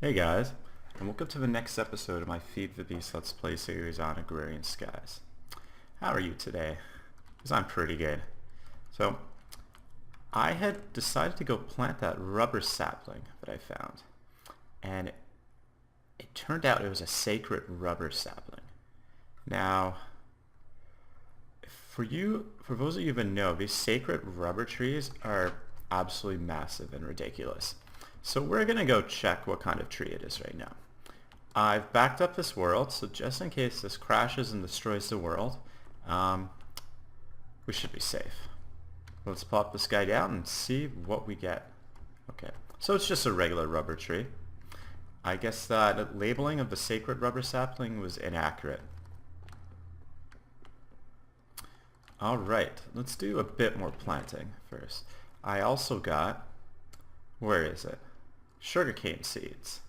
Hey guys, and welcome to the next episode of my Feed the Beast Let's Play series on Agrarian Skies. How are you today? Because I'm pretty good. So, I had decided to go plant that rubber sapling that I found. And it turned out it was a sacred rubber sapling. Now, for those of you that know, these sacred rubber trees are absolutely massive and ridiculous. So we're going to go check what kind of tree it is right now. I've backed up this world, so just in case this crashes and destroys the world, we should be safe. Let's pop this guy down and see what we get. Okay, so it's just a regular rubber tree. I guess that labeling of the sacred rubber sapling was inaccurate. Alright, let's do a bit more planting first. I also got, where is it? Sugarcane seeds.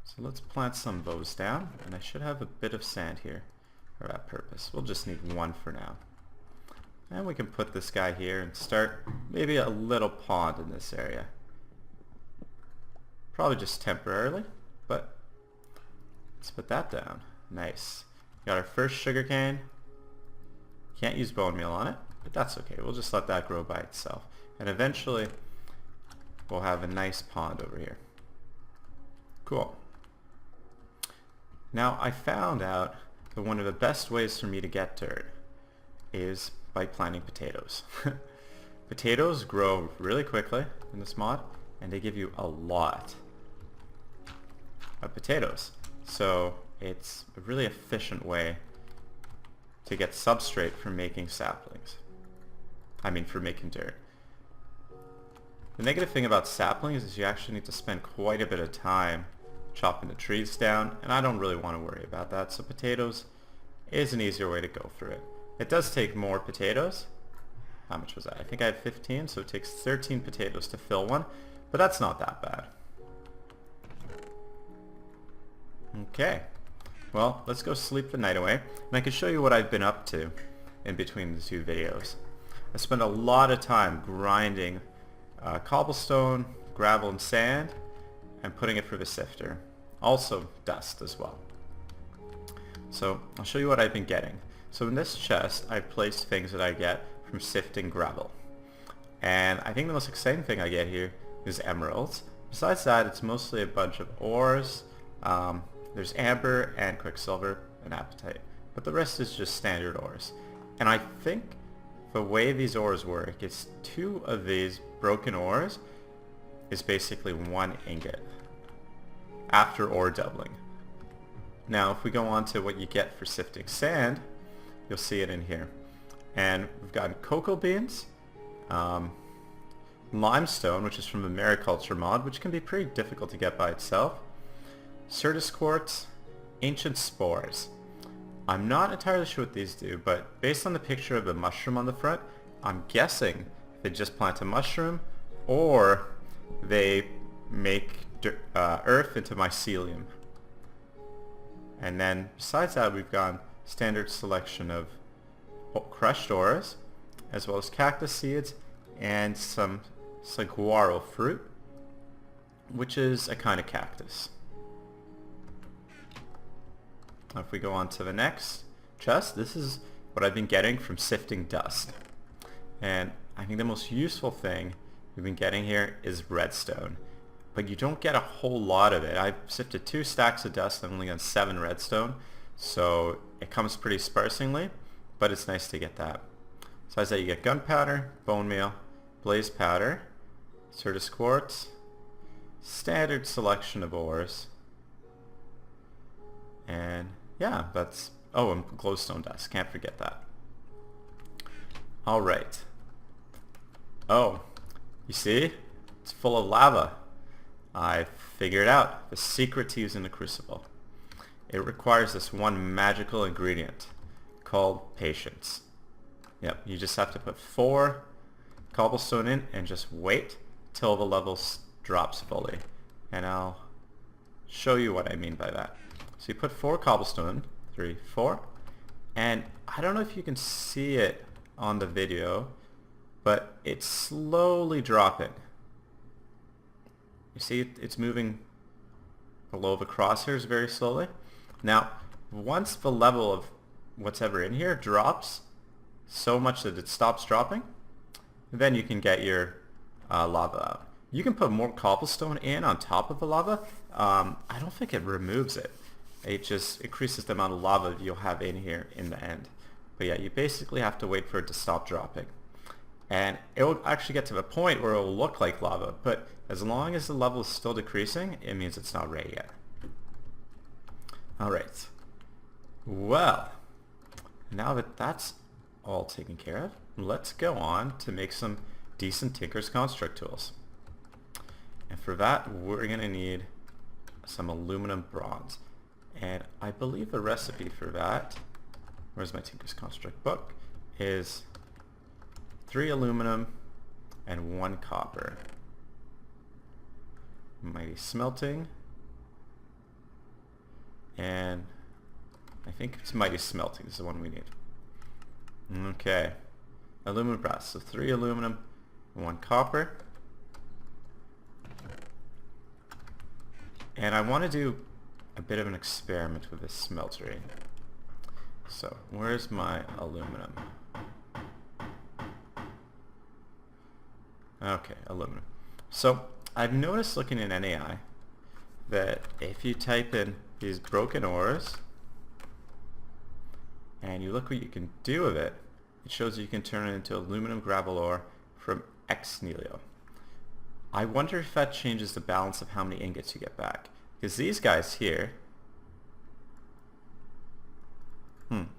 So let's plant some of those down, and I should have a bit of sand here for that purpose. We'll just need one for now. And we can put this guy here and start maybe a little pond in this area. Probably just temporarily, but let's put that down. Nice. Got our first sugarcane. Can't use bone meal on it, but that's okay. We'll just let that grow by itself. And eventually we'll have a nice pond over here. Cool. Now I found out that one of the best ways for me to get dirt is by planting potatoes. Potatoes grow really quickly in this mod, and they give you a lot of potatoes. So it's a really efficient way to get substrate for making saplings. I mean, for making dirt. The negative thing about saplings is you actually need to spend quite a bit of time chopping the trees down, and I don't really want to worry about that, so potatoes is an easier way to go through it. It does take more potatoes. How much was that? I think I have 15, so it takes 13 potatoes to fill one, but that's not that bad. Okay, well, let's go sleep the night away, and I can show you what I've been up to in between the two videos. I spent a lot of time grinding cobblestone, gravel, and sand, and putting it through the sifter. Also dust as well. So I'll show you what I've been getting. So in this chest I've placed things that I get from sifting gravel. And I think the most exciting thing I get here is emeralds. Besides that, it's mostly a bunch of ores. There's amber and quicksilver and apatite. But the rest is just standard ores. And I think the way these ores work is 2 of these broken ores is basically 1 ingot after ore doubling. Now if we go on to what you get for sifting sand, you'll see it in here. And we've got cocoa beans, limestone, which is from the mariculture mod, which can be pretty difficult to get by itself, Certus quartz, ancient spores. I'm not entirely sure what these do, but based on the picture of the mushroom on the front, I'm guessing they just plant a mushroom, or they make earth into mycelium. And then besides that, we've got standard selection of crushed ores, as well as cactus seeds and some saguaro fruit, which is a kind of cactus. Now if we go on to the next chest, this is what I've been getting from sifting dust. And I think the most useful thing we've been getting here is redstone. But you don't get a whole lot of it. I've sifted 2 stacks of dust and I've only got 7 redstone. So it comes pretty sparsely, but it's nice to get that. Besides that, you get gunpowder, bone meal, blaze powder, Certus quartz, standard selection of ores, and yeah, that's, oh, and glowstone dust, can't forget that. Alright. Oh, you see? It's full of lava. I figured out the secret to using the crucible. It requires this one magical ingredient called patience. Yep, you just have to put 4 cobblestone in and just wait till the level drops fully. And I'll show you what I mean by that. So you put 4 cobblestone, 3, 4, and I don't know if you can see it on the video, but it's slowly dropping. You see it's moving below the crosshairs very slowly. Now, once the level of what's ever in here drops so much that it stops dropping, then you can get your lava out. You can put more cobblestone in on top of the lava. I don't think it removes it. It just increases the amount of lava you'll have in here in the end. But yeah, you basically have to wait for it to stop dropping. And it will actually get to the point where it will look like lava, but as long as the level is still decreasing, it means it's not ready yet. Alright. Well, now that that's all taken care of, let's go on to make some decent Tinker's Construct tools. And for that, we're going to need some aluminum bronze. And I believe the recipe for that, where's my Tinker's Construct book, is 3 aluminum and 1 copper. Mighty smelting. And I think it's mighty smelting is the one we need. Okay. Aluminum brass. So 3 aluminum, 1 copper. And I want to do a bit of an experiment with this smeltery. So where's my aluminum? Okay, aluminum. So I've noticed looking in NAI that if you type in these broken ores and you look what you can do with it, it shows you can turn it into aluminum gravel ore from Igneous. I wonder if that changes the balance of how many ingots you get back. Because these guys here,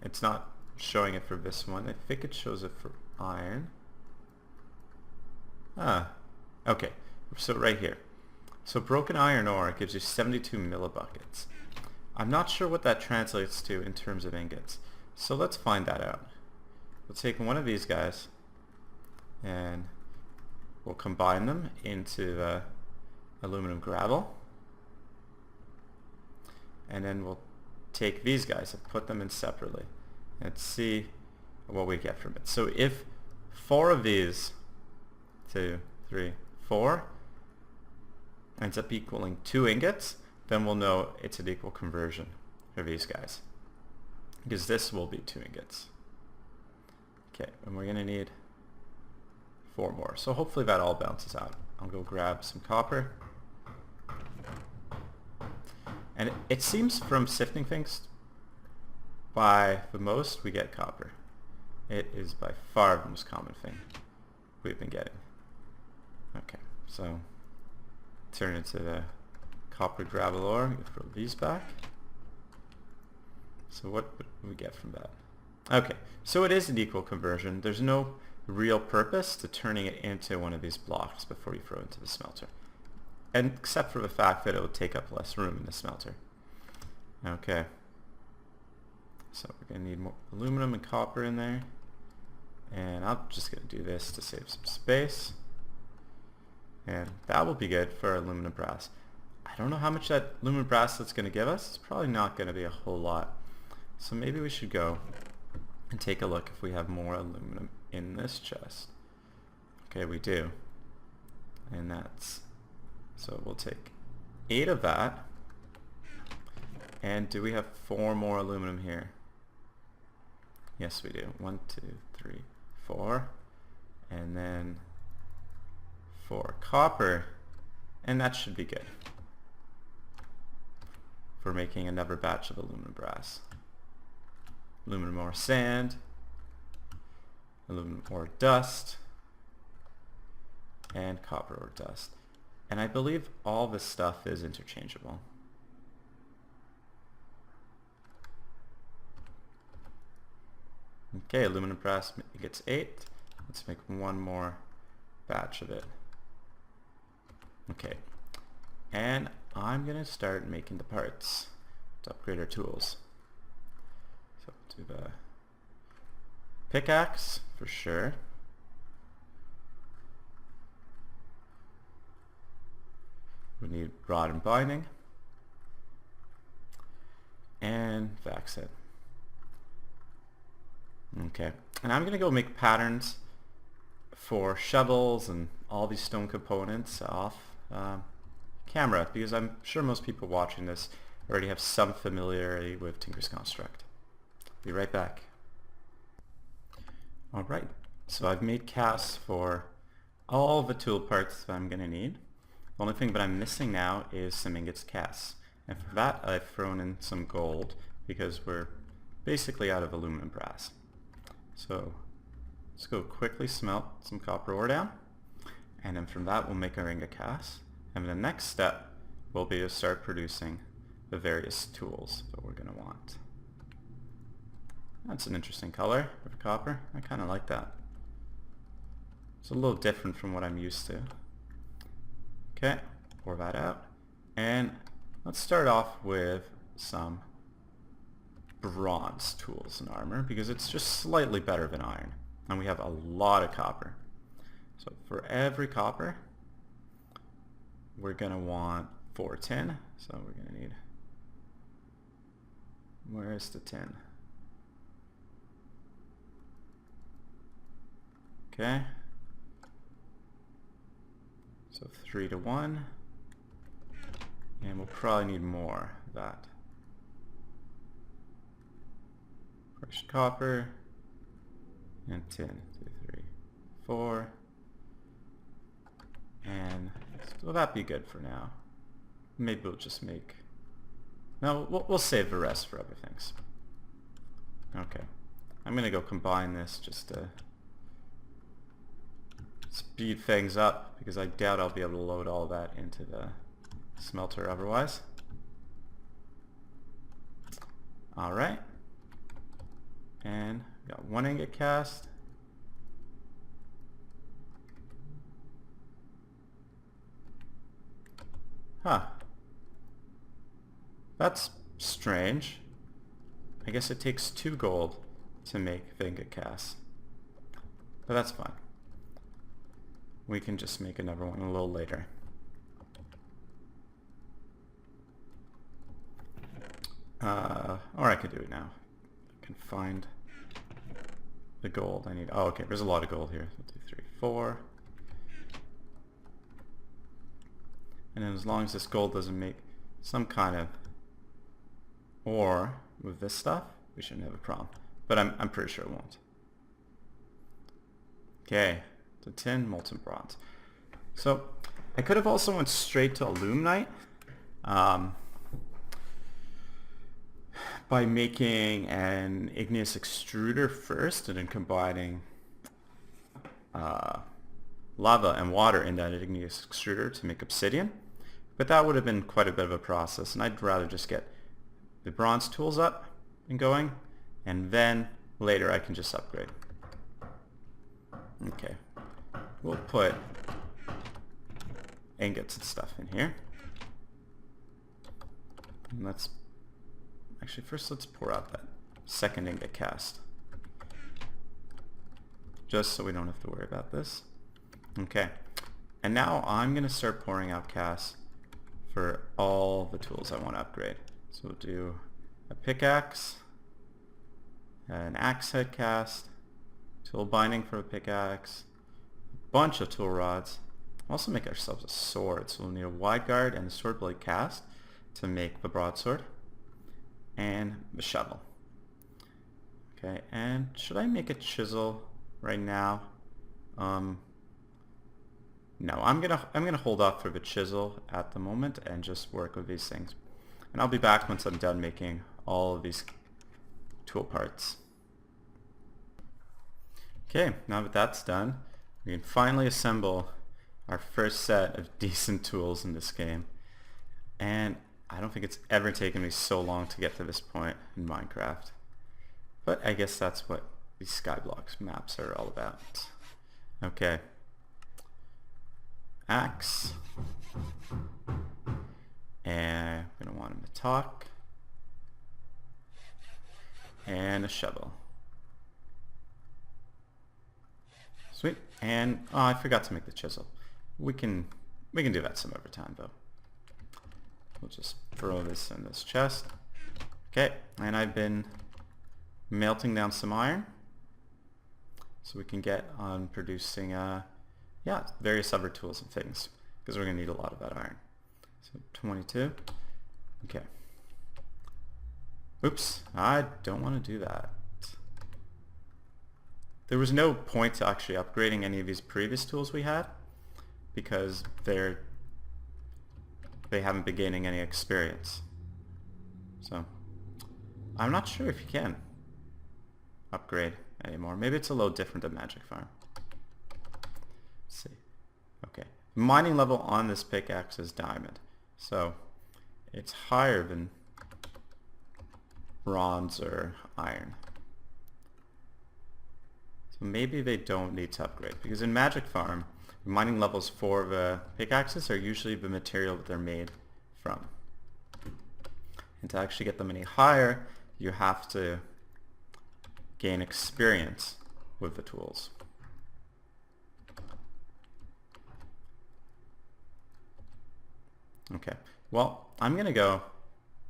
it's not showing it for this one. I think it shows it for iron. Okay, so right here. So broken iron ore gives you 72 millibuckets. I'm not sure what that translates to in terms of ingots. So let's find that out. We'll take one of these guys and we'll combine them into the aluminum gravel. And then we'll take these guys and put them in separately and see what we get from it. So if 4 of these, 2, 3, 4, ends up equaling 2 ingots, then we'll know it's an equal conversion for these guys. Because this will be 2 ingots. Okay, and we're going to need 4 more. So hopefully that all bounces out. I'll go grab some copper. And it seems from sifting things, by the most we get copper. It is by far the most common thing we've been getting. Okay, so turn into the copper gravel ore, throw these back. So what would we get from that? Okay, so it is an equal conversion. There's no real purpose to turning it into one of these blocks before you throw it into the smelter. And except for the fact that it will take up less room in the smelter. Okay. So we're going to need more aluminum and copper in there. And I'm just going to do this to save some space. And that will be good for aluminum brass. I don't know how much that aluminum brass that's going to give us. It's probably not going to be a whole lot. So maybe we should go and take a look if we have more aluminum in this chest. Okay, we do. And that's... So we'll take 8 of that. And do we have 4 more aluminum here? Yes, we do. 1, 2, 3, 4. And then 4 copper. And that should be good for making another batch of aluminum brass. Aluminum ore sand. Aluminum ore dust. And copper ore dust. And I believe all this stuff is interchangeable. Okay, aluminum brass gets 8. Let's make one more batch of it. Okay, and I'm going to start making the parts to upgrade our tools. So do the pickaxe for sure. We need rod and binding. And vax it. Okay, and I'm going to go make patterns for shovels and all these stone components off camera, because I'm sure most people watching this already have some familiarity with Tinker's Construct. Be right back. Alright, so I've made casts for all the tool parts that I'm going to need. The only thing that I'm missing now is some ingots casts. And for that I've thrown in some gold, because we're basically out of aluminum brass. So let's go quickly smelt some copper ore down, and then from that we'll make our ingot casts. And the next step will be to start producing the various tools that we're going to want. That's an interesting color for copper. I kind of like that. It's a little different from what I'm used to. Okay, pour that out. And let's start off with some bronze tools and armor, because it's just slightly better than iron. And we have a lot of copper. So for every copper, we're going to want 4 tin. So we're going to need... Where's the tin? Okay. So 3 to 1. And we'll probably need more of that. Crushed copper. And tin. 2, 3, 4. And will that be good for now? Maybe we'll just make... No, we'll save the rest for other things. Okay. I'm going to go combine this just to speed things up, because I doubt I'll be able to load all that into the smelter otherwise. Alright. And got 1 ingot cast. Huh. That's strange. I guess it takes 2 gold to make the ingot cast. But that's fine. We can just make another one a little later. Or I could do it now. I can find the gold I need. Oh, okay, there's a lot of gold here. 1, 2, 3, 4. And then as long as this gold doesn't make some kind of ore with this stuff, we shouldn't have a problem. But I'm pretty sure it won't. Okay, to tin, molten bronze. So I could have also went straight to aluminite by making an igneous extruder first, and then combining lava and water in that igneous extruder to make obsidian. But that would have been quite a bit of a process, and I'd rather just get the bronze tools up and going, and then later I can just upgrade. Okay, we'll put ingots and stuff in here. And let's actually first let's pour out that second ingot cast, just so we don't have to worry about this. Okay, and now I'm going to start pouring out casts for all the tools I want to upgrade. So we'll do a pickaxe, an axe head cast, tool binding for a pickaxe, a bunch of tool rods. We'll also make ourselves a sword, so we'll need a wide guard and a sword blade cast to make the broadsword, and the shovel. Okay, and should I make a chisel right now? No, I'm gonna hold off for the chisel at the moment and just work with these things. And I'll be back once I'm done making all of these tool parts. Okay, now that that's done, we can finally assemble our first set of decent tools in this game. And I don't think it's ever taken me so long to get to this point in Minecraft. But I guess that's what these Skyblocks maps are all about. Okay. Axe. And I'm going to want him to talk. And a shovel. Sweet. And oh, I forgot to make the chisel. We can do that some other time though. We'll just throw this in this chest. Okay, and I've been melting down some iron so we can get on producing yeah, various other tools and things, because we're going to need a lot of that iron. So 22. Okay. Oops, I don't want to do that. There was no point to actually upgrading any of these previous tools we had because they haven't been gaining any experience. So I'm not sure if you can upgrade anymore. Maybe it's a little different than Magic Farm. Let's see. Okay. Mining level on this pickaxe is diamond. So it's higher than bronze or iron. So maybe they don't need to upgrade, because in Magic Farm, mining levels for the pickaxes are usually the material that they're made from. And to actually get them any higher, you have to gain experience with the tools. Okay, well, I'm going to go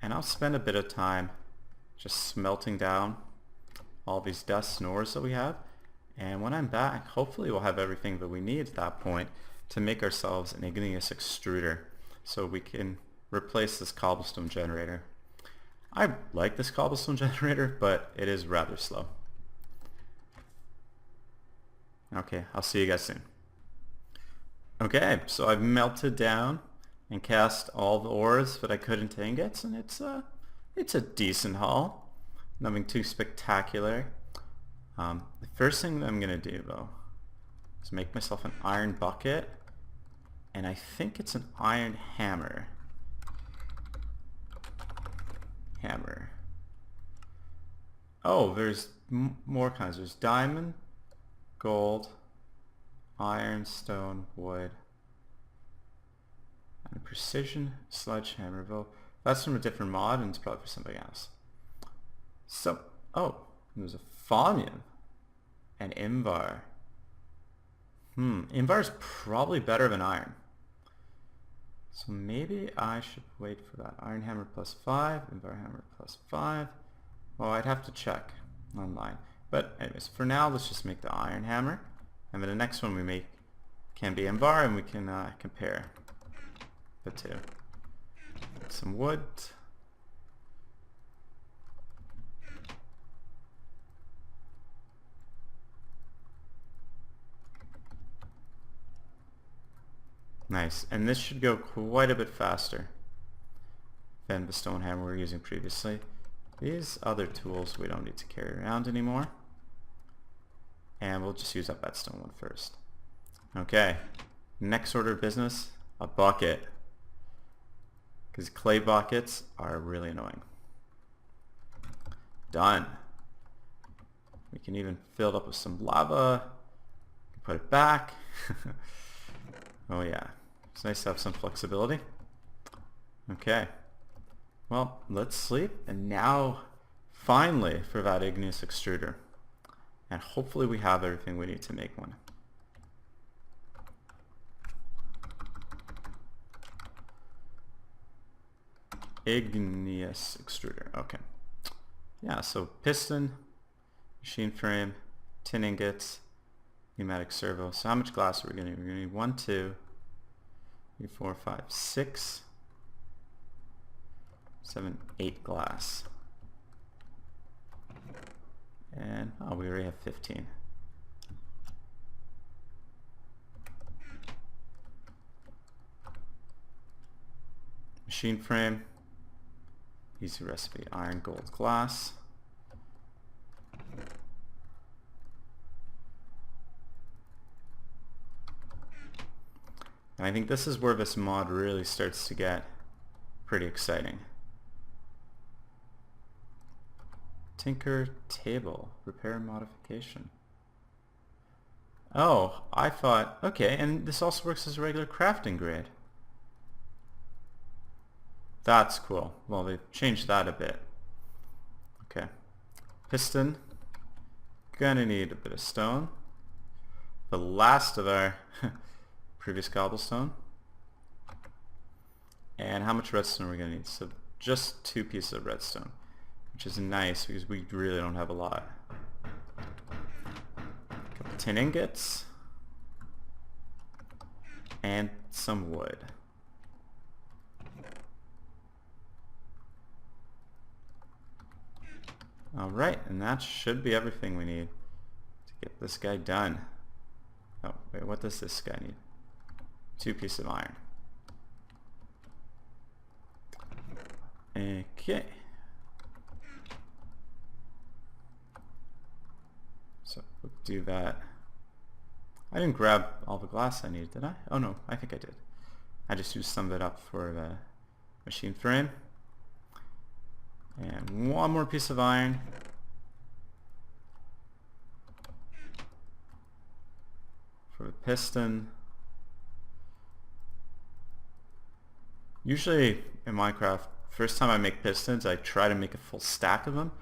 and I'll spend a bit of time just smelting down all these dusts and ores that we have. And when I'm back, hopefully we'll have everything that we need at that point to make ourselves an igneous extruder so we can replace this cobblestone generator. I like this cobblestone generator, but it is rather slow. Okay, I'll see you guys soon. Okay, so I've melted down and cast all the ores that I could into ingots, and it's a decent haul. Nothing too spectacular. The first thing that I'm going to do, though, is make myself an iron bucket, and I think it's an iron hammer. Oh, there's more kinds. There's diamond, gold, iron, stone, wood, and a precision sledgehammer. Though that's from a different mod, and it's probably for something else. So, oh, there's a Fonium and Invar. Invar is probably better than iron. So maybe I should wait for that. Iron hammer plus 5, Invar hammer plus 5. Well, I'd have to check online. But anyways, for now, let's just make the iron hammer. And then the next one we make can be Invar, and we can compare the two. Some wood. Nice, and this should go quite a bit faster than the stone hammer we were using previously. These other tools we don't need to carry around anymore, and we'll just use up that stone one first. Okay, next order of business, a bucket, because clay buckets are really annoying. Done. We can even fill it up with some lava, put it back. Oh yeah, it's nice to have some flexibility. Okay, well, let's sleep, and now finally for that igneous extruder, and hopefully we have everything we need to make one. Igneous extruder, okay. Yeah, so piston, machine frame, tin ingots, pneumatic servo. So how much glass are we going to need? We're going to need 1, 2, 3, 4, 5, 6, 7, 8 glass. And, oh, we already have 15. Machine frame, easy recipe, iron, gold, glass. And I think this is where this mod really starts to get pretty exciting. Tinker table, repair modification. Oh, I thought, okay, and this also works as a regular crafting grid. That's cool. Well, they've changed that a bit. Okay. Piston. Gonna need a bit of stone. The last of our previous cobblestone. And how much redstone are we going to need? So just 2 pieces of redstone, which is nice because we really don't have a lot. A couple tin ingots and some wood. Alright, and that should be everything we need to get this guy done. Oh, wait, what does this guy need? 2 pieces of iron. Okay. So we'll do that. I didn't grab all the glass I needed, did I? Oh no, I think I did. I just used some of it up for the machine frame. And 1 more piece of iron. For the piston. Usually in Minecraft, first time I make pistons, I try to make a full stack of them.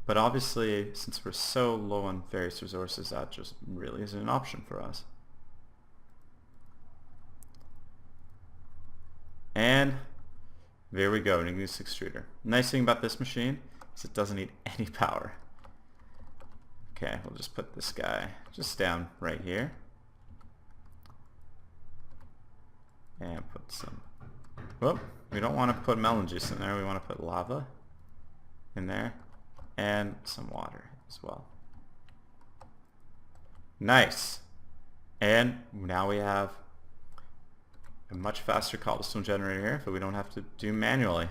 But obviously, since we're so low on various resources, that just really isn't an option for us. And there we go, an Igneous extruder. Nice thing about this machine is it doesn't need any power. Okay, we'll just put this guy just down right here. And put some... Whoop, we don't want to put melon juice in there, we want to put lava in there. And some water as well. Nice. And now we have a much faster cobblestone generator here that we don't have to do manually.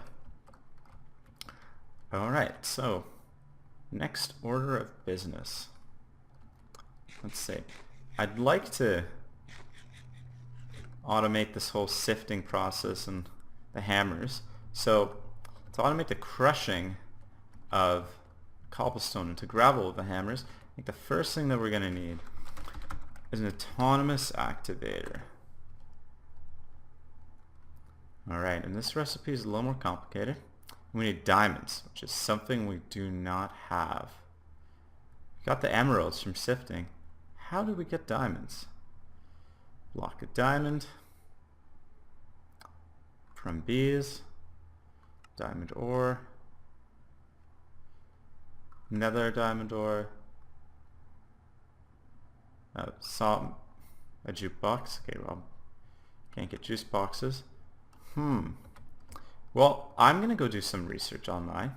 Alright, so next order of business. Let's see. I'd like to automate this whole sifting process and the hammers. So to automate the crushing of cobblestone into gravel with the hammers, I think the first thing that we're going to need is an autonomous activator. Alright, and this recipe is a little more complicated. We need diamonds, which is something we do not have. We got the emeralds from sifting. How do we get diamonds? Block a diamond from bees, diamond ore, nether diamond ore, salt, a jukebox. Okay, well, can't get juice boxes. Well, I'm gonna go do some research online,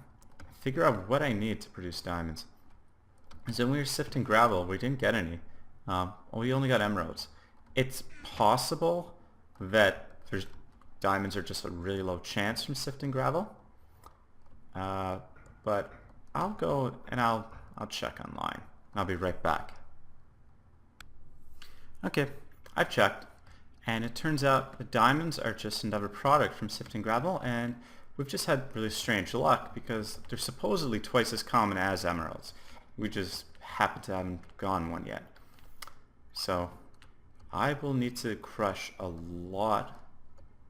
figure out what I need to produce diamonds. So when we were sifting gravel, we didn't get any. We only got emeralds. It's possible that diamonds are just a really low chance from sifting gravel, but I'll go and I'll check online. I'll be right back. Okay, I've checked, and it turns out the diamonds are just another product from sifting gravel, and we've just had really strange luck because they're supposedly twice as common as emeralds. We just happen to haven't gotten one yet. So I will need to crush a lot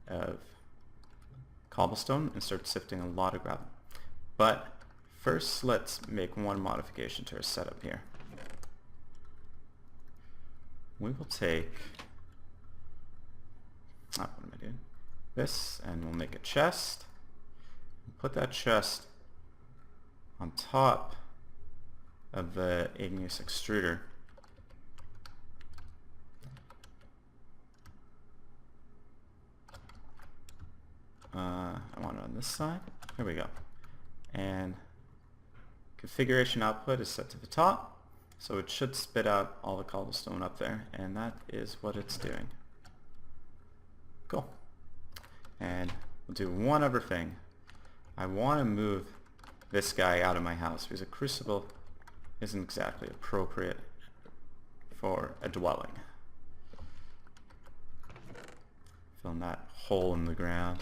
of cobblestone and start sifting a lot of gravel. But first, let's make one modification to our setup here. We will take, what am I doing? This, and we'll make a chest. Put that chest on top of the Igneous extruder. I want it on this side. There we go. And configuration output is set to the top, so it should spit out all the cobblestone up there, and that is what it's doing. Cool. And we'll do one other thing. I want to move this guy out of my house because a crucible isn't exactly appropriate for a dwelling. Fill in that hole in the ground.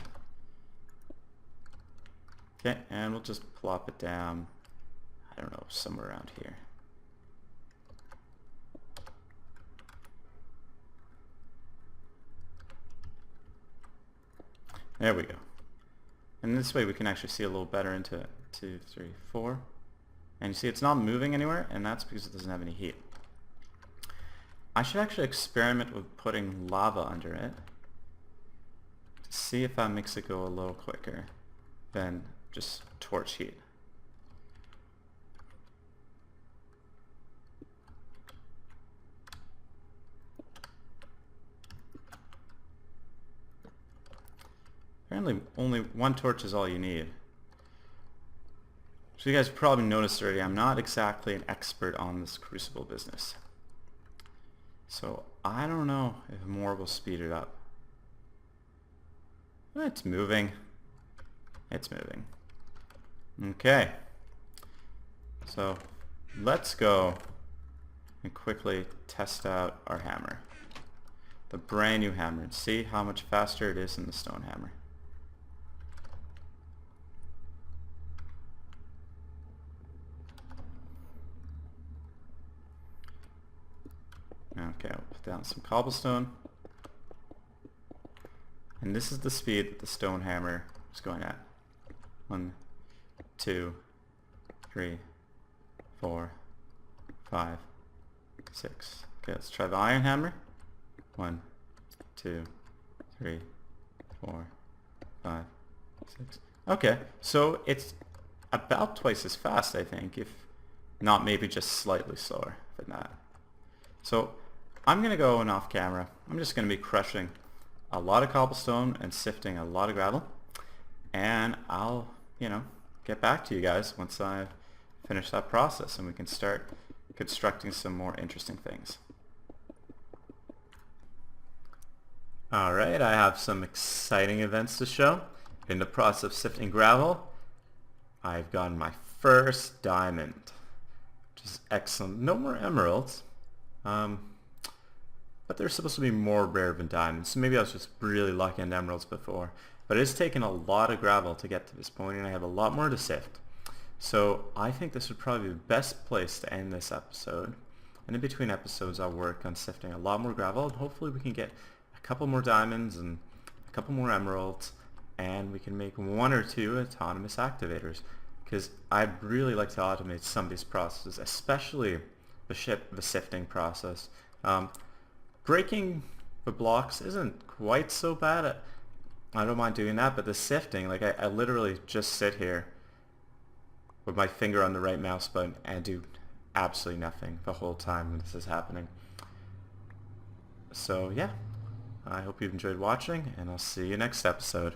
Okay, and we'll just plop it down, I don't know, somewhere around here. There we go. And this way we can actually see a little better into it. 2, 3, 4. And you see it's not moving anywhere, and that's because it doesn't have any heat. I should actually experiment with putting lava under it to see if that makes it go a little quicker than just torch heat. Apparently only one torch is all you need. So you guys probably noticed already, I'm not exactly an expert on this crucible business. So I don't know if more will speed it up. It's moving. It's moving. Okay. So let's go and quickly test out our hammer. The brand new hammer, and see how much faster it is than the stone hammer. Okay, I'll put down some cobblestone. And this is the speed that the stone hammer is going at. 1, 2, 3, 4, 5, 6. Okay, let's try the iron hammer. 1, 2, 3, 4, 5, 6. Okay, so it's about twice as fast, I think, if not maybe just slightly slower than that. So I'm going to go in off camera. I'm just going to be crushing a lot of cobblestone and sifting a lot of gravel. And I'll, get back to you guys once I've finished that process and we can start constructing some more interesting things. Alright, I have some exciting events to show. In the process of sifting gravel, I've gotten my first diamond, which is excellent. No more emeralds. But there's supposed to be more rare than diamonds, so maybe I was just really lucky on emeralds before. But it's taken a lot of gravel to get to this point, and I have a lot more to sift. So I think this would probably be the best place to end this episode. And in between episodes I'll work on sifting a lot more gravel, and hopefully we can get a couple more diamonds and a couple more emeralds, and we can make 1 or 2 autonomous activators. Because I'd really like to automate some of these processes, especially the sifting process. Breaking the blocks isn't quite so bad. I don't mind doing that, but the sifting, like I literally just sit here with my finger on the right mouse button and do absolutely nothing the whole time when this is happening. So yeah, I hope you've enjoyed watching, and I'll see you next episode.